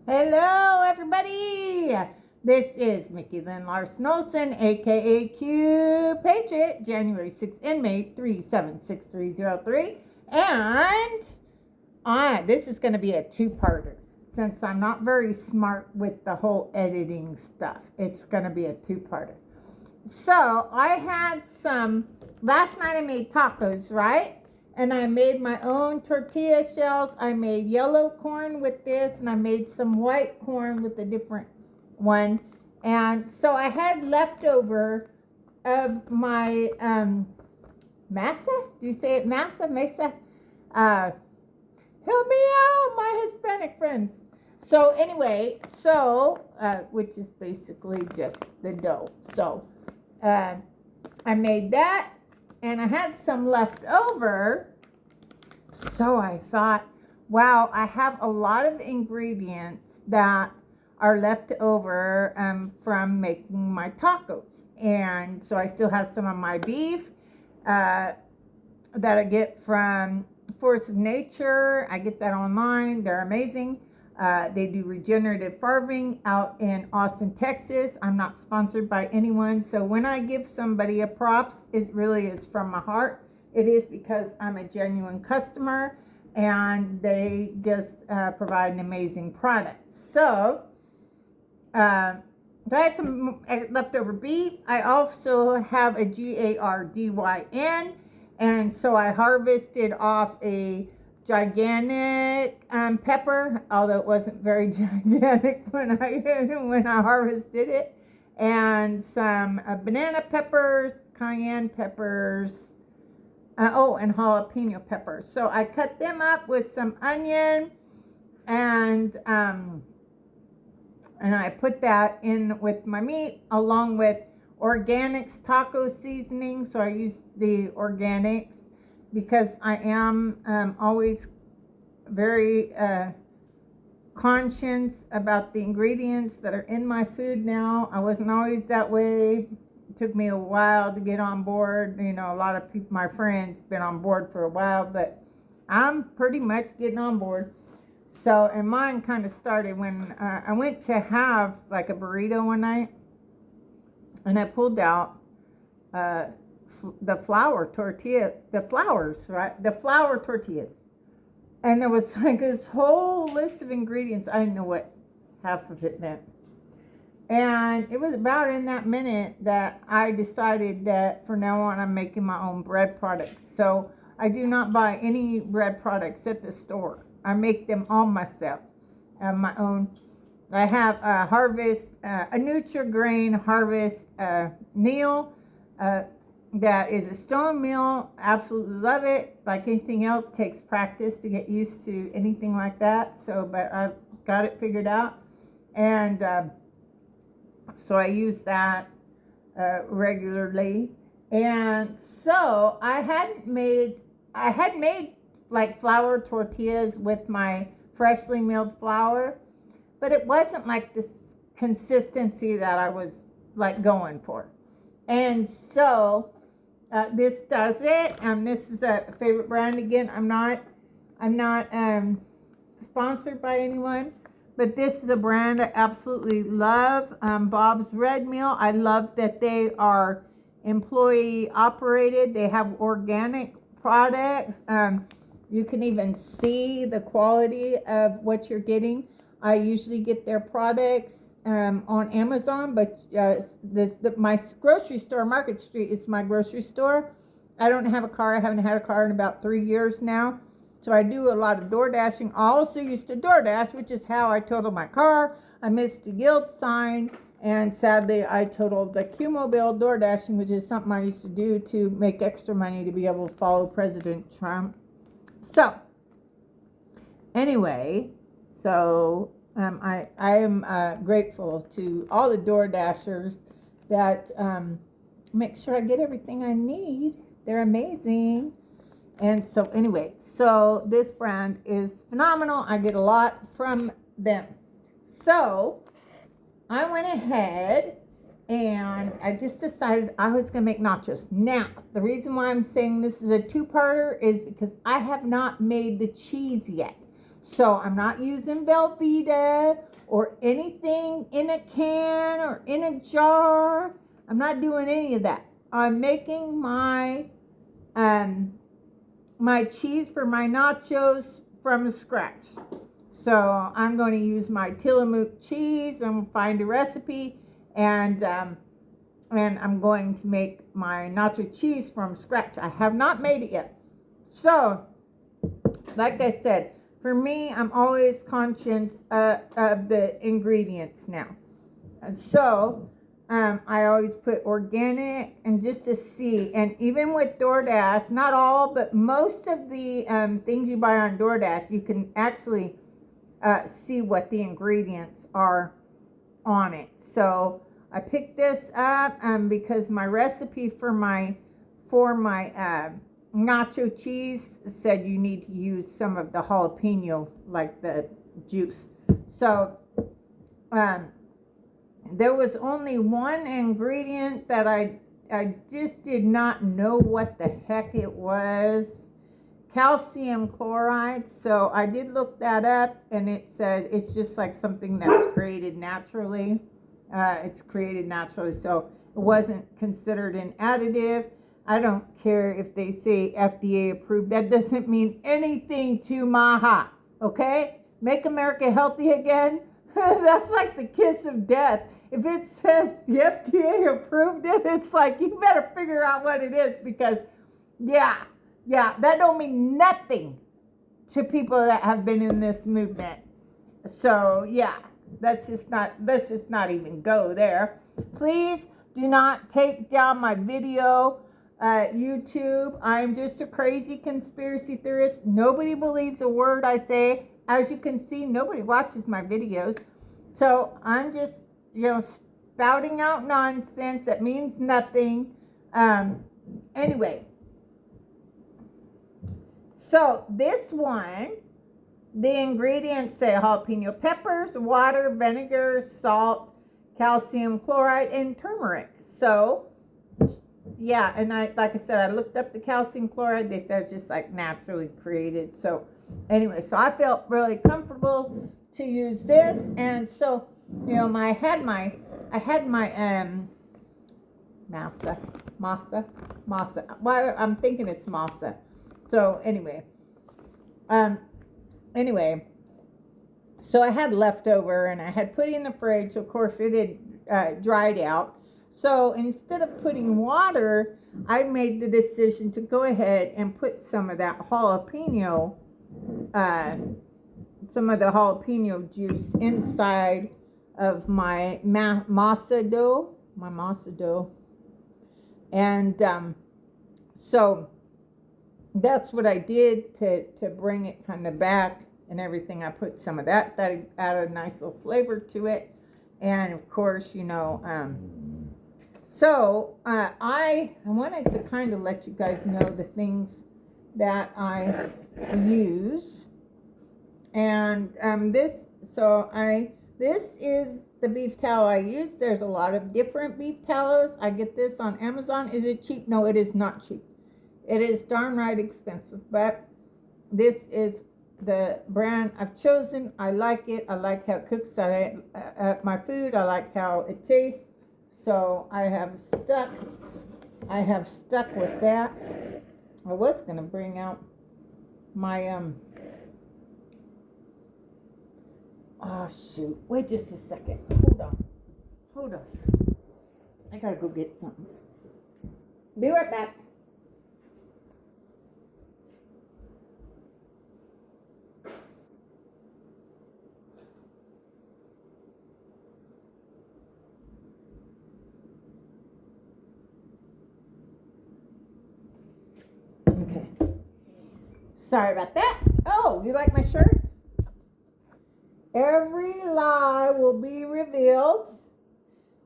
Hello, everybody. This is Mickey Lynn Larson-Olson, aka Q Patriot, January 6th inmate 376303. And this is going to be a two-parter. Since I'm not very smart with the whole editing stuff, it's going to be a two-parter. So I had last night I made tacos, right? And I made my own tortilla shells. I made yellow corn with this, and I made some white corn with a different one. And so I had leftover of my masa. Do you say it masa? Mesa? Help me out, my Hispanic friends. So anyway, which is basically just the dough. So I made that. And I had some left over, so I thought, wow, I have a lot of ingredients that are left over from making my tacos. And so I still have some of my beef that I get from Force of Nature. I get that online. They're amazing. They do regenerative farming out in Austin, Texas. I'm not sponsored by anyone. So when I give somebody a props, it really is from my heart. It is because I'm a genuine customer and they just provide an amazing product. So I had some leftover beef. I also have a GARDYN. And so I harvested off a gigantic pepper, although it wasn't very gigantic when I harvested it, and some banana peppers, cayenne peppers, and jalapeno peppers. So I cut them up with some onion, and I put that in with my meat along with organics taco seasoning. So I use the organics because I am always very conscious about the ingredients that are in my food now. I wasn't always that way. It took me a while to get on board. You know, a lot of people, my friends, been on board for a while, but I'm pretty much getting on board. So, and mine kind of started when I went to have like a burrito one night, and I pulled out the flour tortillas, the flour tortillas. And there was like this whole list of ingredients. I didn't know what half of it meant. And it was about in that minute that I decided that from now on I'm making my own bread products. So I do not buy any bread products at the store. I make them all myself, my own. I have a Nutri-Grain Harvest meal. That is a stone meal. Absolutely love it. Like anything else, takes practice to get used to anything like that. So, but I've got it figured out. And so I use that regularly. And so I had made like flour tortillas with my freshly milled flour, but it wasn't like this consistency that I was like going for. And so this does it. This is a favorite brand again. I'm not sponsored by anyone, but this is a brand I absolutely love. Bob's Red Meal. I love that they are employee operated. They have organic products. You can even see the quality of what you're getting. I usually get their products on Amazon, but my grocery store, Market Street, is my grocery store. I don't have a car. I haven't had a car in about 3 years now. So I do a lot of door dashing. I also used to DoorDash, which is how I totaled my car. I missed a yield sign, and sadly I totaled the Q-Mobile door dashing, which is something I used to do to make extra money to be able to follow President Trump. So anyway, I am grateful to all the door dashers that make sure I get everything I need. They're amazing. And so anyway, so this brand is phenomenal. I get a lot from them. So I went ahead and I just decided I was going to make nachos. Now, the reason why I'm saying this is a two-parter is because I have not made the cheese yet. So I'm not using Velveeta or anything in a can or in a jar. I'm not doing any of that. I'm making my my cheese for my nachos from scratch. So I'm going to use my Tillamook cheese. I'm going to find a recipe, and I'm going to make my nacho cheese from scratch. I have not made it yet. So, like I said, for me, I'm always conscious of the ingredients now. And so, I always put organic and just to see. And even with DoorDash, not all, but most of the things you buy on DoorDash, you can actually see what the ingredients are on it. So I picked this up because my recipe for my nacho cheese said you need to use some of the jalapeno, like the juice. So there was only one ingredient that I just did not know what the heck it was. Calcium chloride. So I did look that up, and it said it's just like something that's created naturally. It's created naturally, so it wasn't considered an additive. I don't care if they say FDA approved. That doesn't mean anything to Maha. Okay? Make America healthy again. That's like the kiss of death. If it says the FDA approved it, it's like you better figure out what it is, because yeah, that don't mean nothing to people that have been in this movement. So yeah, let's just not even go there. Please do not take down my video, YouTube. I'm just a crazy conspiracy theorist. Nobody believes a word I say. As you can see, nobody watches my videos. So I'm just, spouting out nonsense that means nothing. Anyway. So this one, the ingredients say jalapeno peppers, water, vinegar, salt, calcium chloride, and turmeric. So yeah, and like I said, I looked up the calcium chloride. They said it's just like naturally created. So anyway, so I felt really comfortable to use this, and so I had my masa. Why I'm thinking it's masa. So anyway, so I had leftover, and I had put it in the fridge. Of course, it had dried out. So instead of putting water, I made the decision to go ahead and put some of that jalapeno, some of the jalapeno juice inside of my masa dough, and so that's what I did to bring it kind of back and everything. I put some of that added a nice little flavor to it, and of course, so I wanted to kind of let you guys know the things that I use, and this is the beef tallow I use. There's a lot of different beef tallows. I get this on Amazon. Is it cheap? No, it is not cheap. It is darn right expensive, but this is the brand I've chosen. I like it. I like how it cooks my food. I like how it tastes. So I have stuck with that. I was going to bring out my, oh shoot, wait just a second. Hold on. I got to go get something. Be right back. Okay. Sorry about that. Oh, you like my shirt? Every lie will be revealed.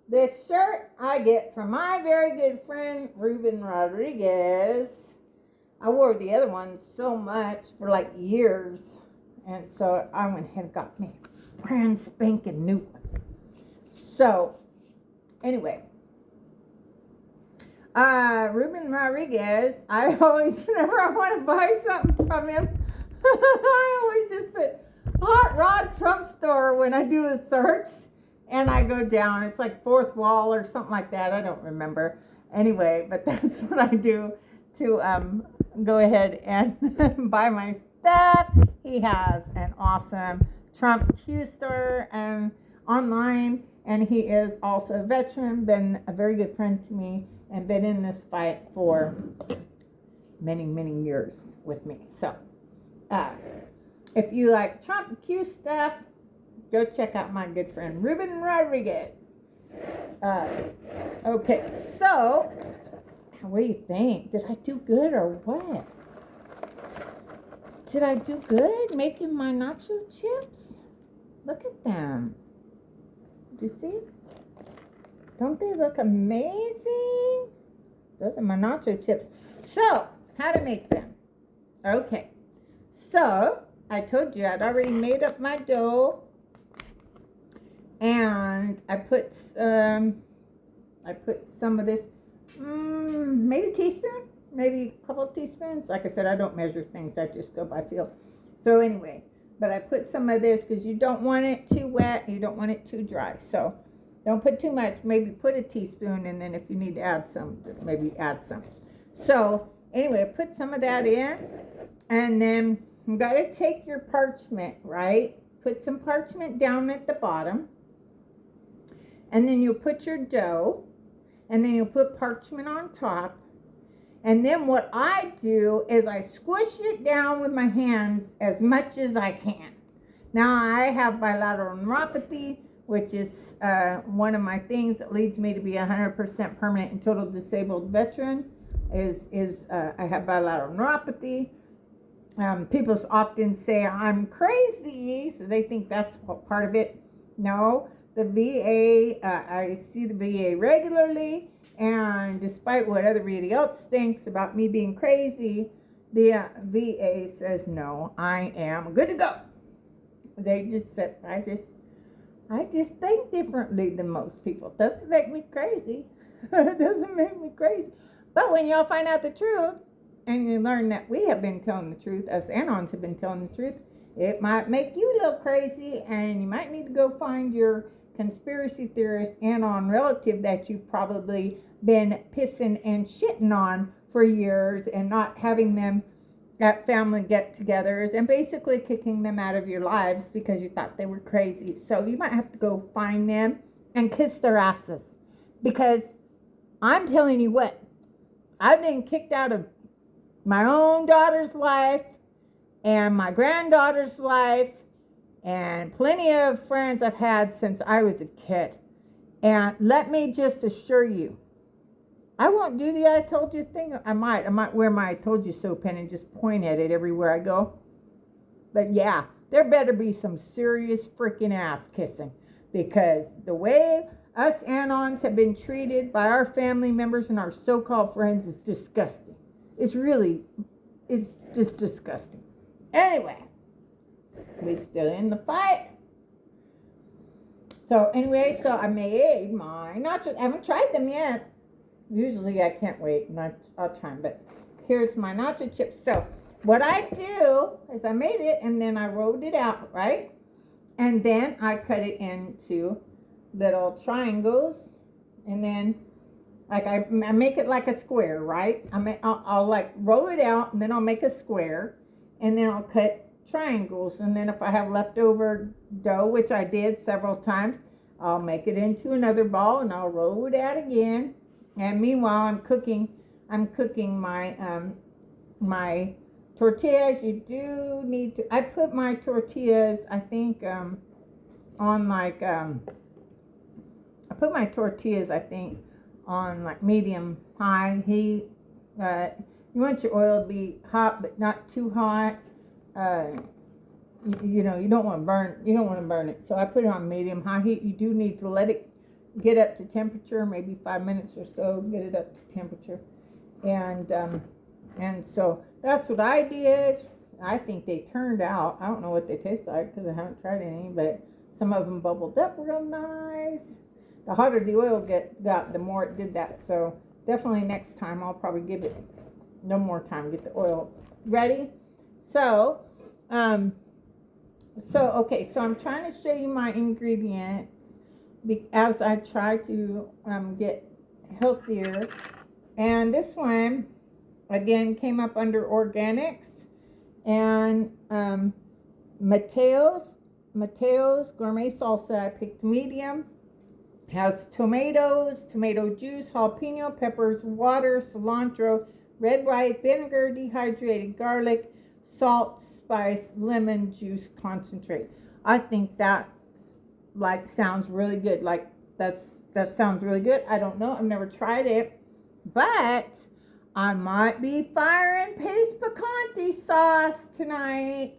This shirt I get from my very good friend, Ruben Rodriguez. I wore the other one so much for like years. And so I went ahead and got me a brand spanking new one. So, anyway. Ruben Rodriguez, I always, whenever I want to buy something from him, I always just put Hot Rod Trump store when I do a search and I go down. It's like Fourth Wall or something like that. I don't remember. Anyway, but that's what I do to go ahead and buy my stuff. He has an awesome Trump Q store online, and he is also a veteran, been a very good friend to me, and been in this fight for many, many years with me. So, if you like Trump Q stuff, go check out my good friend Ruben Rodriguez. Okay, so what do you think? Did I do good or what? Did I do good making my nacho chips? Look at them. Do you see? Don't they look amazing? Those are my nacho chips. So, how to make them? Okay, so I told you I'd already made up my dough, and I put some of this, maybe a teaspoon, maybe a couple of teaspoons. Like I said, I don't measure things, I just go by feel. So anyway, but I put some of this because you don't want it too wet, you don't want it too dry. So don't put too much, maybe put a teaspoon, and then if you need to add some, maybe add some. So anyway, I put some of that in, and then you got to take your parchment, right? Put some parchment down at the bottom, and then you'll put your dough, and then you'll put parchment on top. And then what I do is I squish it down with my hands as much as I can. Now I have bilateral neuropathy, which is one of my things that leads me to be 100% permanent and total disabled veteran. I have bilateral neuropathy. People often say I'm crazy, so they think that's part of it. No, the VA, I see the VA regularly. And despite what everybody else thinks about me being crazy, the VA says, no, I am good to go. They just said, I just think differently than most people. It doesn't make me crazy. It doesn't make me crazy. But when y'all find out the truth, and you learn that we have been telling the truth, us Anons have been telling the truth, it might make you a little crazy, and you might need to go find your conspiracy theorist Anon relative that you've probably been pissing and shitting on for years and not having them at family get-togethers and basically kicking them out of your lives because you thought they were crazy. So you might have to go find them and kiss their asses, because I'm telling you what, I've been kicked out of my own daughter's life and my granddaughter's life and plenty of friends I've had since I was a kid. And let me just assure you, I won't do the I told you thing. I might wear my I told you so pen and just point at it everywhere I go. But yeah, there better be some serious freaking ass kissing, because the way us Anons have been treated by our family members and our so-called friends is disgusting. It's just disgusting. Anyway, we're still in the fight. So anyway, so I made my nachos. I haven't tried them yet. Usually I can't wait, and I'll try them. But here's my nacho chips. So what I do is I made it, and then I rolled it out, right? And then I cut it into little triangles, and then like I make it like a square, right? I'll like roll it out, and then I'll make a square, and then I'll cut triangles. And then if I have leftover dough, which I did several times, I'll make it into another ball, and I'll roll it out again. And meanwhile, I'm cooking my my tortillas. You do need to. I put my tortillas, I think, on like I put my tortillas, I think, on like medium high heat. You want your oil to be hot, but not too hot. You know, you don't want to burn it. So I put it on medium high heat. You do need to let it get up to temperature, maybe 5 minutes or so, get it up to temperature. And so that's what I did. I think they turned out, I don't know what they taste like because I haven't tried any, but some of them bubbled up real nice. The hotter the oil got, the more it did that. So definitely next time I'll probably give it no more time, get the oil ready. So Okay, so I'm trying to show you my ingredients as I try to get healthier. And this one, again, came up under organics. And Mateo's gourmet salsa, I picked medium. Has tomatoes, tomato juice, jalapeno peppers, water, cilantro, red white vinegar, dehydrated garlic, salt, spice, lemon juice concentrate. I think that like sounds really good. Like that sounds really good. I don't know. I've never tried it, but I might be firing paste picante sauce tonight.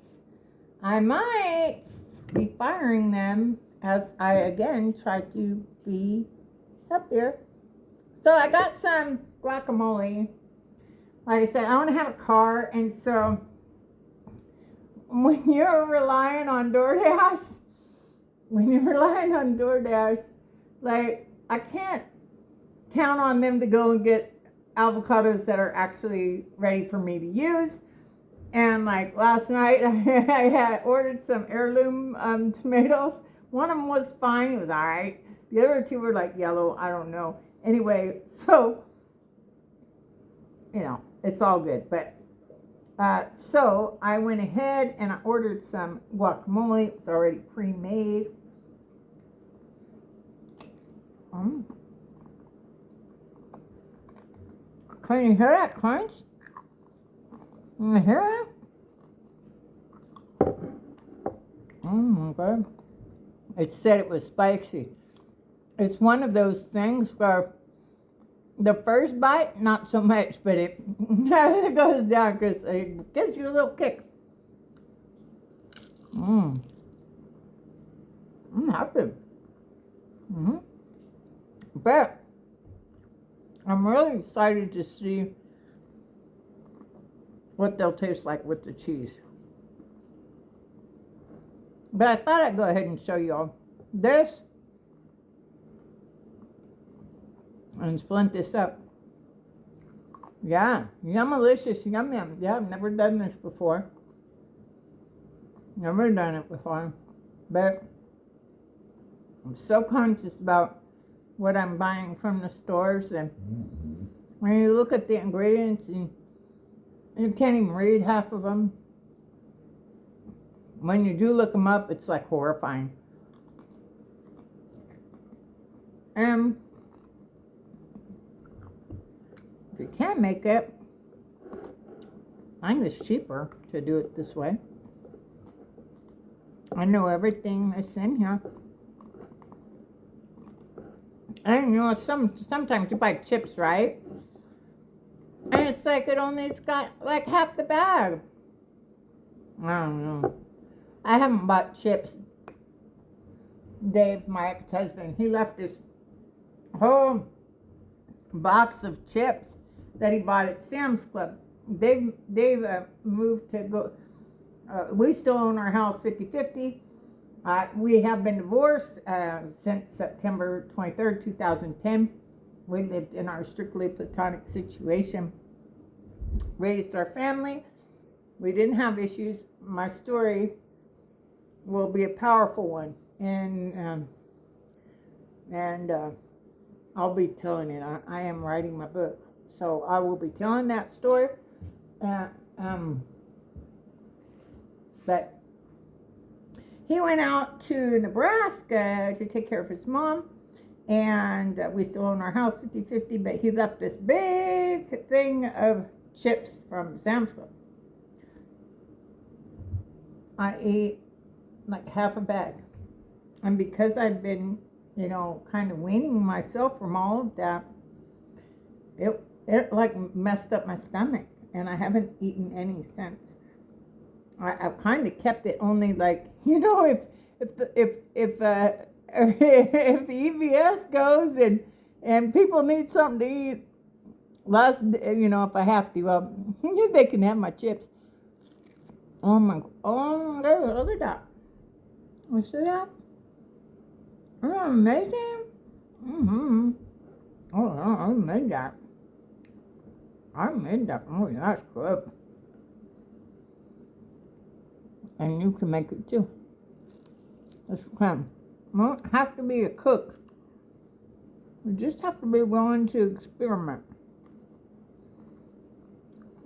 I might be firing them as I again try to be healthier. So I got some guacamole. Like I said, I want to have a car, and so when you're relying on DoorDash, like I can't count on them to go and get avocados that are actually ready for me to use. And like last night, I had ordered some heirloom tomatoes. One of them was fine. It was all right. The other two were like yellow. I don't know. Anyway, so, it's all good. But so I went ahead and I ordered some guacamole. It's already pre-made. Can you hear that crunch? Can you hear that? Oh my God. It said it was spicy. It's one of those things where the first bite, not so much, but it goes down because it gives you a little kick. I'm happy. But I'm really excited to see what they'll taste like with the cheese. But I thought I'd go ahead and show y'all this and splint this up. Yeah, yum-alicious, yum yum. Yeah, I've never done this before. Never done it before. But I'm so conscious about what I'm buying from the stores, and when you look at the ingredients and you can't even read half of them. When you do look them up, it's like horrifying. If you can't make it, I think it's cheaper to do it this way. I know everything that's in here. And sometimes you buy chips, right? And it's like it only's got like half the bag. I don't know. I haven't bought chips. Dave, my ex-husband, he left this whole box of chips that he bought at Sam's Club. They've moved to go. We still own our house 50-50. We have been divorced since September 23rd, 2010. We lived in our strictly platonic situation. Raised our family. We didn't have issues. My story will be a powerful one, and I'll be telling it. I am writing my book, so I will be telling that story. But he went out to Nebraska to take care of his mom, and we still own our house 50-50, but he left this big thing of chips from Sam's Club. I ate like half a bag, and because I've been, kind of weaning myself from all of that, it like messed up my stomach, and I haven't eaten any since. I've kind of kept it only like, if the EBS goes and people need something to eat, if I have to, they can have my chips. Oh my, look at that. You see that? Isn't that amazing? Oh, I made that. Oh, that's good. And you can make it too. This creme. You don't have to be a cook. You just have to be willing to experiment.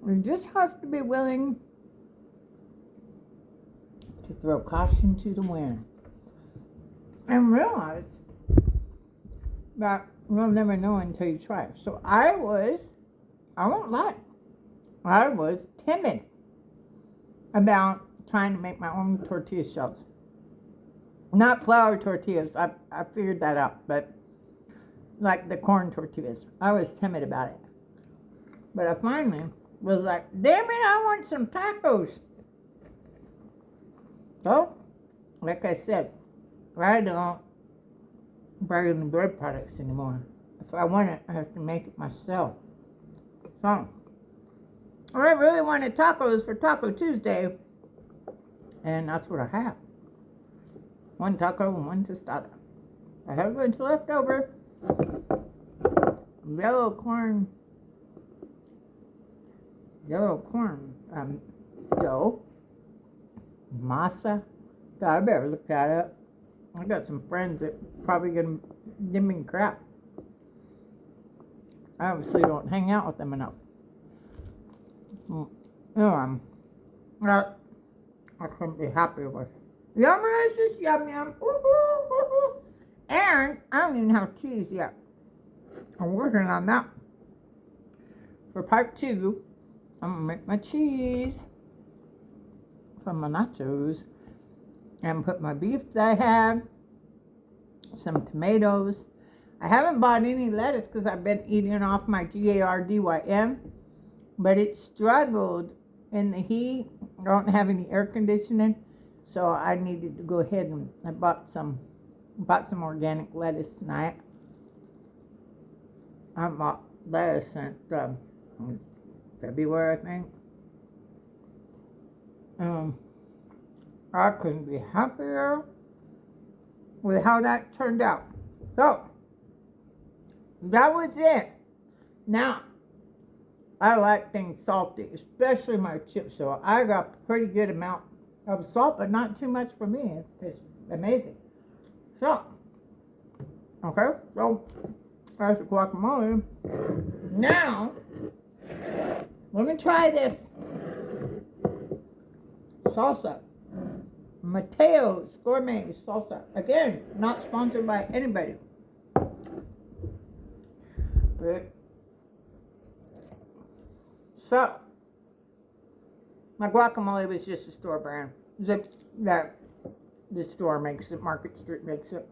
You just have to be willing to throw caution to the wind. And realize that you'll never know until you try. So I won't lie, I was timid about trying to make my own tortilla shells. Not flour tortillas, I figured that out, but like the corn tortillas. I was timid about it. But I finally was like, damn it, I want some tacos. So, like I said, I don't buy any bread products anymore. If I want it, I have to make it myself. So, I really wanted tacos for Taco Tuesday, and that's what I have. One taco and one tostada. I have a bunch left over. Yellow corn dough. Masa. God, I better look that up. I got some friends that probably gonna give me crap. I obviously don't hang out with them enough. I couldn't be happier with. Yum, delicious, yum, yum. Ooh, ooh, ooh, ooh. And I don't even have cheese yet. I'm working on that. For part 2, I'm gonna make my cheese from my nachos and put my beef that I have, some tomatoes. I haven't bought any lettuce because I've been eating off my GARDYM, but it struggled in the heat. I don't have any air conditioning, so I needed to go ahead and I bought some organic lettuce tonight. I bought lettuce since February, I think. I couldn't be happier with how that turned out. So, that was it. Now, I like things salty, especially my chips. So I got a pretty good amount of salt, but not too much for me. It's just amazing. So, okay, so there's the guacamole. Now, let me try this salsa. Mateo's Gourmet Salsa. Again, not sponsored by anybody. But, so, my guacamole was just a store brand. That the store makes it, Market Street makes it.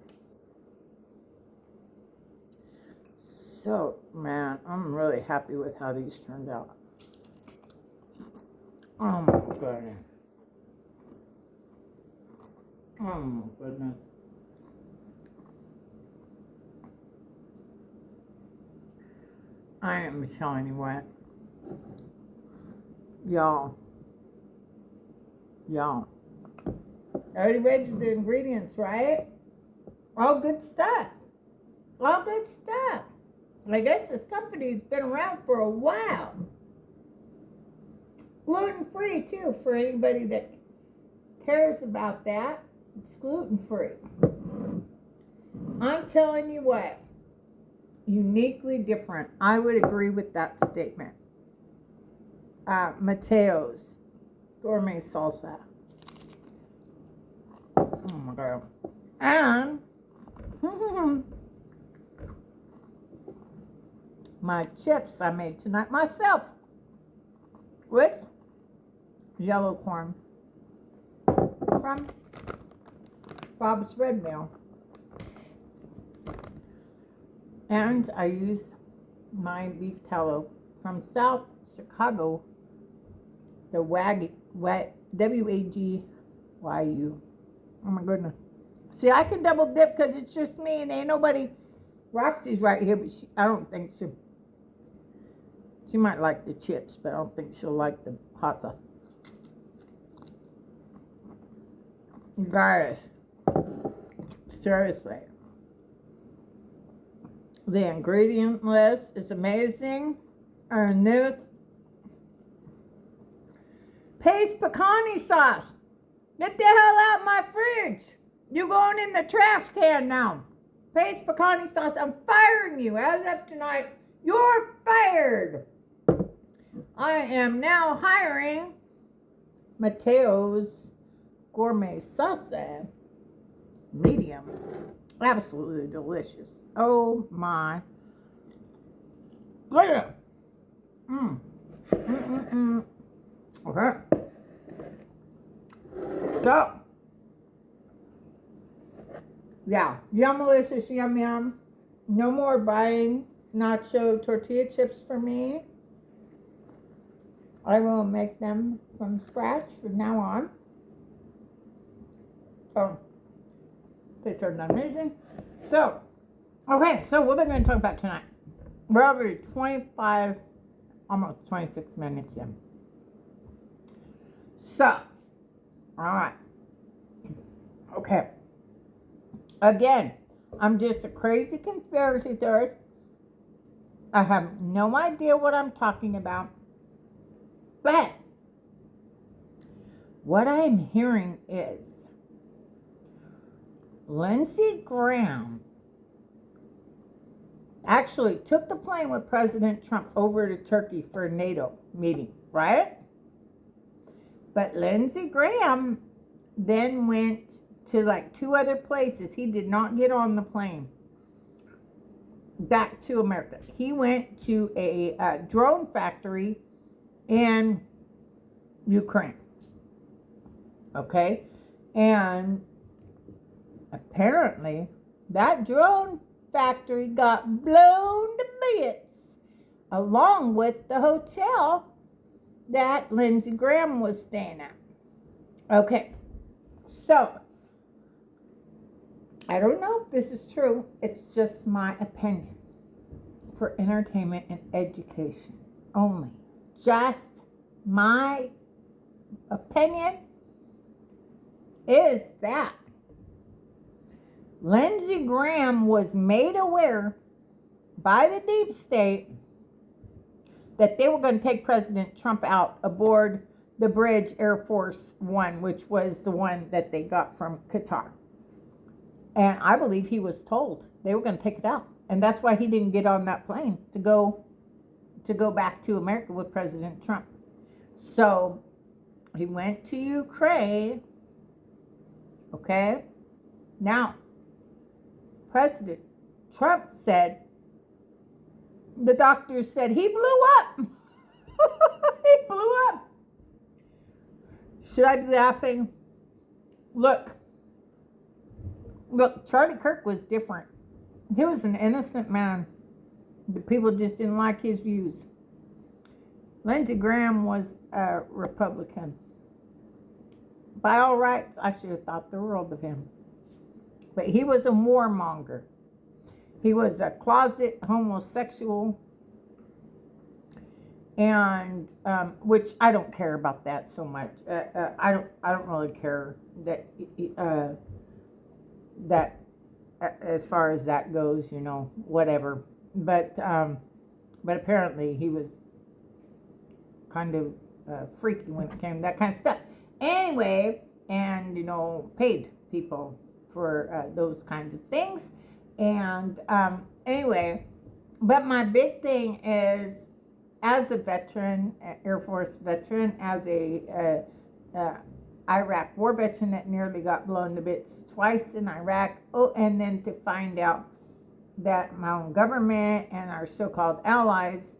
So, man, I'm really happy with how these turned out. Oh my goodness. Oh my goodness. I am telling you what. Y'all. I already read you the ingredients, right? All good stuff. All good stuff. I guess this company's been around for a while. Gluten-free, too, for anybody that cares about that. It's gluten-free. I'm telling you what. Uniquely different. I would agree with that statement. Mateo's Gourmet Salsa. Oh my God. And my chips I made tonight myself with yellow corn from Bob's Red Mill. And I use my beef tallow from South Chicago, the WAGYU. Oh my goodness. See, I can double dip because it's just me and ain't nobody. Roxy's right here, but I don't think she might like the chips, but I don't think she'll like the hot sauce. You guys, seriously. The ingredient list is amazing. And this paste pecani sauce. Get the hell out of my fridge. You going in the trash can now. Paste pecani sauce. I'm firing you. As of tonight, you're fired. I am now hiring Mateo's gourmet sauce. Medium. Absolutely delicious. Oh my. Look at it. Okay. So, yeah, yum-alicious, yum yum. No more buying nacho tortilla chips for me. I will make them from scratch from now on. Oh, they turned amazing. So, okay, so what are we going to talk about tonight? We're over 25, almost 26 minutes in. So, all right. Okay. Again, I'm just a crazy conspiracy theorist. I have no idea what I'm talking about. But what I'm hearing is Lindsey Graham actually took the plane with President Trump over to Turkey for a NATO meeting, right? But Lindsey Graham then went to like 2 other places. He did not get on the plane back to America. He went to a drone factory in Ukraine. Okay? And apparently that drone factory got blown to bits along with the hotel that Lindsey Graham was staying at. Okay, so I don't know if this is true. It's just my opinion for entertainment and education only. Just my opinion is that Lindsey Graham was made aware by the deep state that they were going to take President Trump out aboard the bridge Air Force One, which was the one that they got from Qatar. And I believe he was told they were going to take it out. And that's why he didn't get on that plane to go back to America with President Trump. So he went to Ukraine. Okay? Now, President Trump said, the doctors said he blew up. He blew up. Should I be laughing? Look, Charlie Kirk was different. He was an innocent man. The people just didn't like his views. Lindsey Graham was a Republican. By all rights, I should have thought the world of him. But he was a warmonger. He was a closet homosexual. And, which I don't care about that so much. I don't really care that, that as far as that goes, you know, whatever. But apparently he was kind of freaky when it came to that kind of stuff. Anyway, and, you know, paid people for those kinds of things. And anyway, but my big thing is, as a veteran, Air Force veteran, as a Iraq war veteran that nearly got blown to bits twice in Iraq, and then to find out that my own government and our so-called allies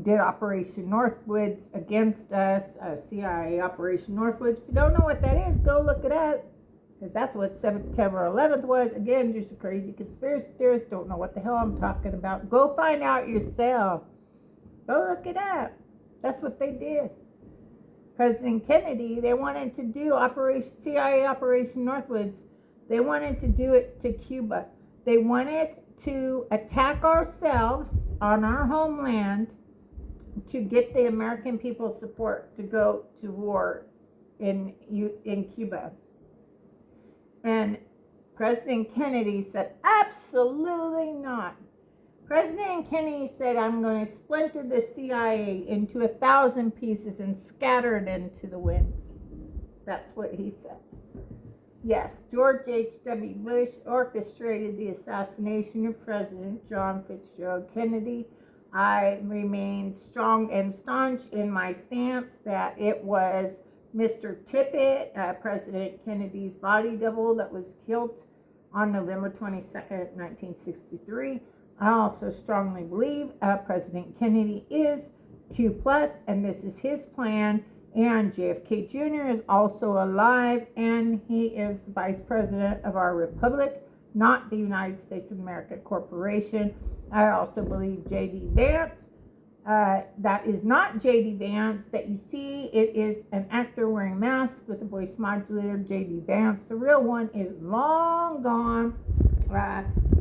did Operation Northwoods against us, CIA Operation Northwoods. If you don't know what that is, go look it up, because that's what September 11th was. Again, just a crazy conspiracy theorist, don't know what the hell I'm talking about. Go find out yourself. Go look it up. That's what they did. President Kennedy, they wanted to do CIA Operation Northwoods. They wanted to do it to Cuba. They wanted to attack ourselves on our homeland to get the American people's support to go to war in Cuba. And President Kennedy said, absolutely not. President Kennedy said, I'm going to splinter the CIA into 1,000 pieces and scatter it into the winds. That's what he said. Yes, George H.W. Bush orchestrated the assassination of President John Fitzgerald Kennedy. I remain strong and staunch in my stance that it was Mr. Tippit, President Kennedy's body double, that was killed on November 22nd, 1963. I also strongly believe President Kennedy is Q+, and this is his plan. And JFK Jr. is also alive, and he is Vice President of our Republic, not the United States of America Corporation. I also believe J.D. Vance. That is not J.D. Vance that you see. It is an actor wearing a mask with a voice modulator, J.D. Vance. The real one is long gone.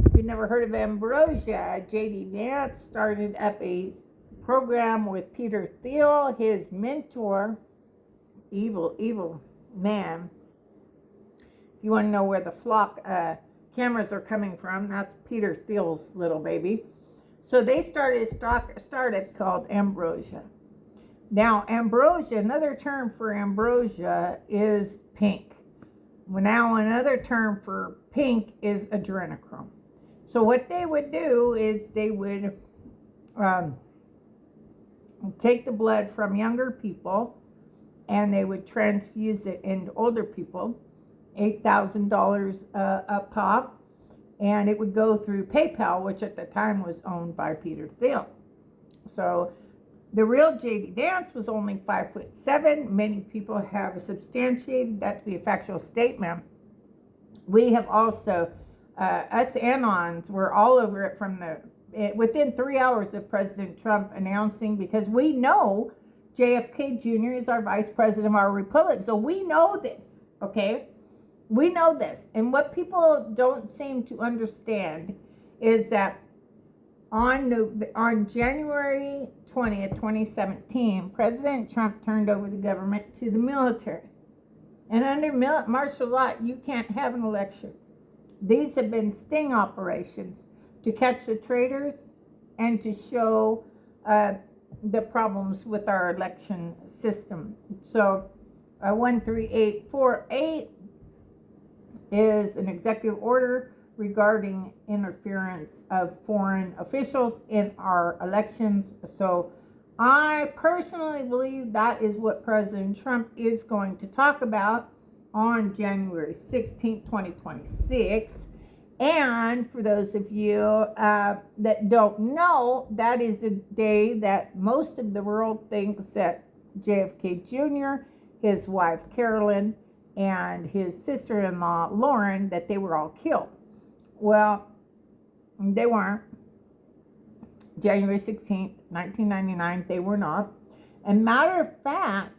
If you've never heard of Ambrosia, J.D. Vance started up a program with Peter Thiel, his mentor. Evil man. If you want to know where the flock cameras are coming from, that's Peter Thiel's little baby. So they started a startup called Ambrosia. Now, ambrosia, another term for ambrosia is pink. Now, another term for pink is adrenochrome. So what they would do is they would take the blood from younger people, and they would transfuse it into older people, $8,000 a pop, and it would go through PayPal, which at the time was owned by Peter Thiel. So the real J.D. Vance was only 5'7". Many people have substantiated that to be a factual statement. We have also, us Anons, were all over it from within 3 hours of President Trump announcing, because we know JFK Jr. is our Vice President of our Republic. So we know this, okay? We know this. And what people don't seem to understand is that on January 20th, 2017, President Trump turned over the government to the military. And under martial law, you can't have an election. These have been sting operations to catch the traitors and to show the problems with our election system. So 13848 is an executive order regarding interference of foreign officials in our elections. So I personally believe that is what President Trump is going to talk about on January 16th, 2026. And for those of you that don't know, that is the day that most of the world thinks that JFK Jr., his wife Carolyn, and his sister-in-law Lauren, that they were all killed. Well, they weren't. January 16th, 1999, they were not. And matter of fact,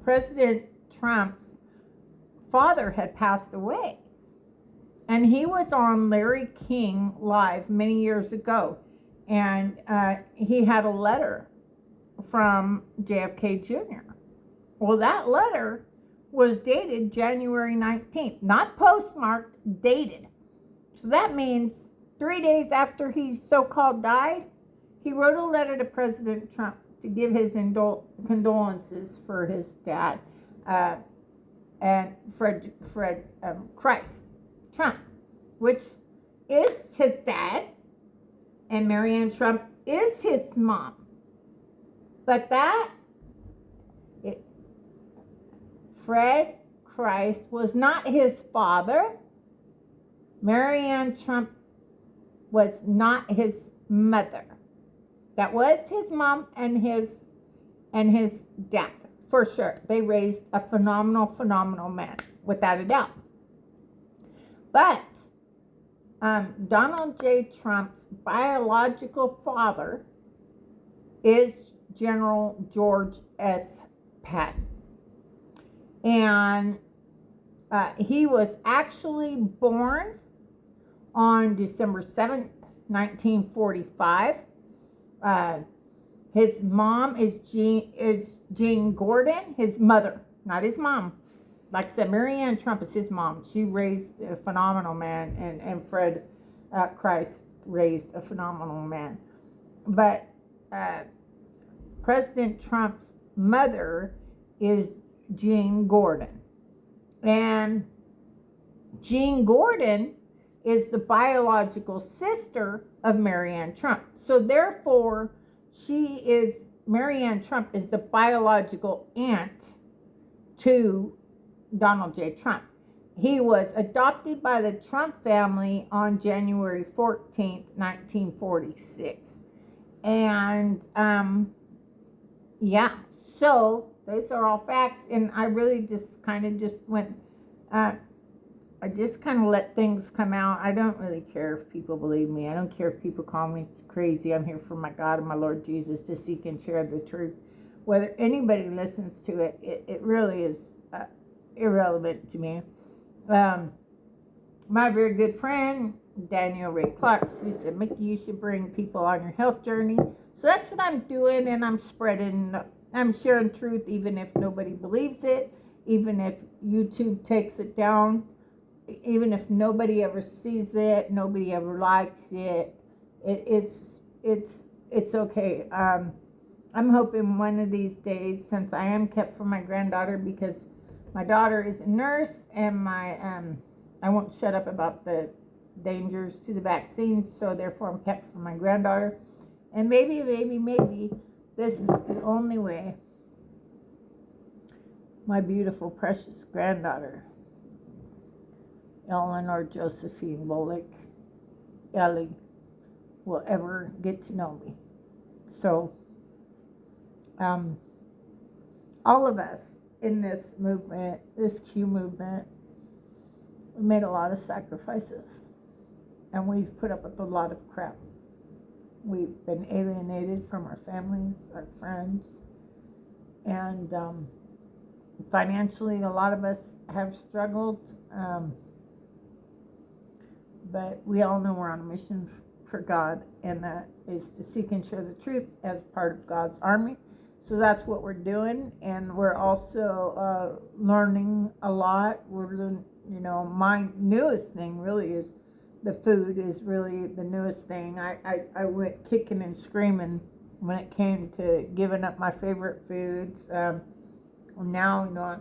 President Trump's father had passed away. And he was on Larry King Live many years ago. And he had a letter from JFK Jr. Well, that letter was dated January 19th. Not postmarked, dated. So that means 3 days after he so-called died, he wrote a letter to President Trump to give his condolences for his dad, and Fred Christ Trump, which is his dad, and Marianne Trump is his mom. But Fred Christ was not his father. Marianne Trump was not his mother. That was his mom and his dad, for sure. They raised a phenomenal man, without a doubt. But Donald J. Trump's biological father is General George S. Patton. And he was actually born on December 7th, 1945. His mom is Jean Gordon, his mother, not his mom. Like I said, Marianne Trump is his mom. She raised a phenomenal man, and Fred Christ raised a phenomenal man. But President Trump's mother is Jean Gordon. And Jean Gordon is the biological sister of Marianne Trump. So therefore, Marianne Trump is the biological aunt to Donald J. Trump. He was adopted by the Trump family on January 14th, 1946. And yeah, so those are all facts. And I really just kind of went, I just kind of let things come out. I don't really care if people believe me. I don't care if people call me crazy. I'm here for my God and my Lord Jesus to seek and share the truth. Whether anybody listens to it, it really is irrelevant to me. My very good friend, Daniel Ray Clark, she said, Mickey, you should bring people on your health journey. So that's what I'm doing, and I'm sharing truth, even if nobody believes it, even if YouTube takes it down, even if nobody ever sees it, nobody ever likes it. It's okay. I'm hoping one of these days, since I am kept from my granddaughter, because my daughter is a nurse, and I won't shut up about the dangers to the vaccine, so therefore I'm kept from my granddaughter. And maybe this is the only way my beautiful, precious granddaughter, Eleanor Josephine Bullock, Ellie, will ever get to know me. So, all of us in this movement, this Q movement, we made a lot of sacrifices, and we've put up with a lot of crap. We've been alienated from our families, our friends, and financially, a lot of us have struggled. But we all know we're on a mission for God, and that is to seek and share the truth as part of God's army. So that's what we're doing, and we're also learning a lot. My newest thing really is the food is really the newest thing. I went kicking and screaming when it came to giving up my favorite foods. Now, I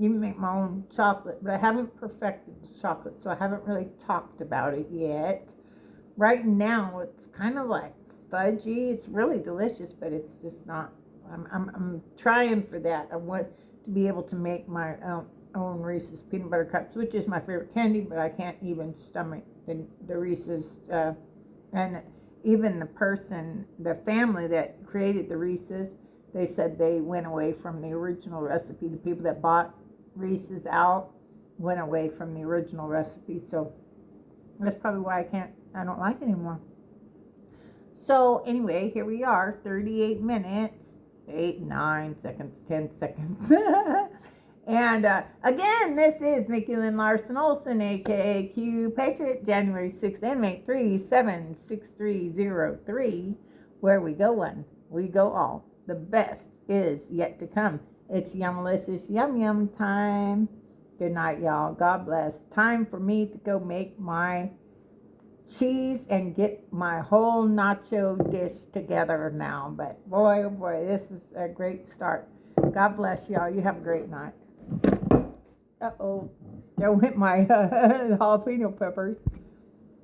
even make my own chocolate, but I haven't perfected the chocolate, so I haven't really talked about it yet. Right now, it's kind of like fudgy. It's really delicious, but it's just not. I'm trying for that. I want to be able to make my own Reese's peanut butter cups, which is my favorite candy, but I can't even stomach the Reese's. And even the family that created the Reese's, they said they went away from the original recipe. The people that bought Reese's out went away from the original recipe. So that's probably why I don't like it anymore. So anyway, here we are, 38 minutes, 8, 9 seconds, 10 seconds. And again, this is Mickey Lynn Larson-Olson, aka Q Patriot, January 6th, inmate 376303, where we go one, we go all. The best is yet to come. It's Yummalicious Yum Yum time. Good night, y'all. God bless. Time for me to go make my cheese and get my whole nacho dish together now. But boy, oh boy, this is a great start. God bless y'all. You have a great night. Uh-oh. There went my jalapeno peppers.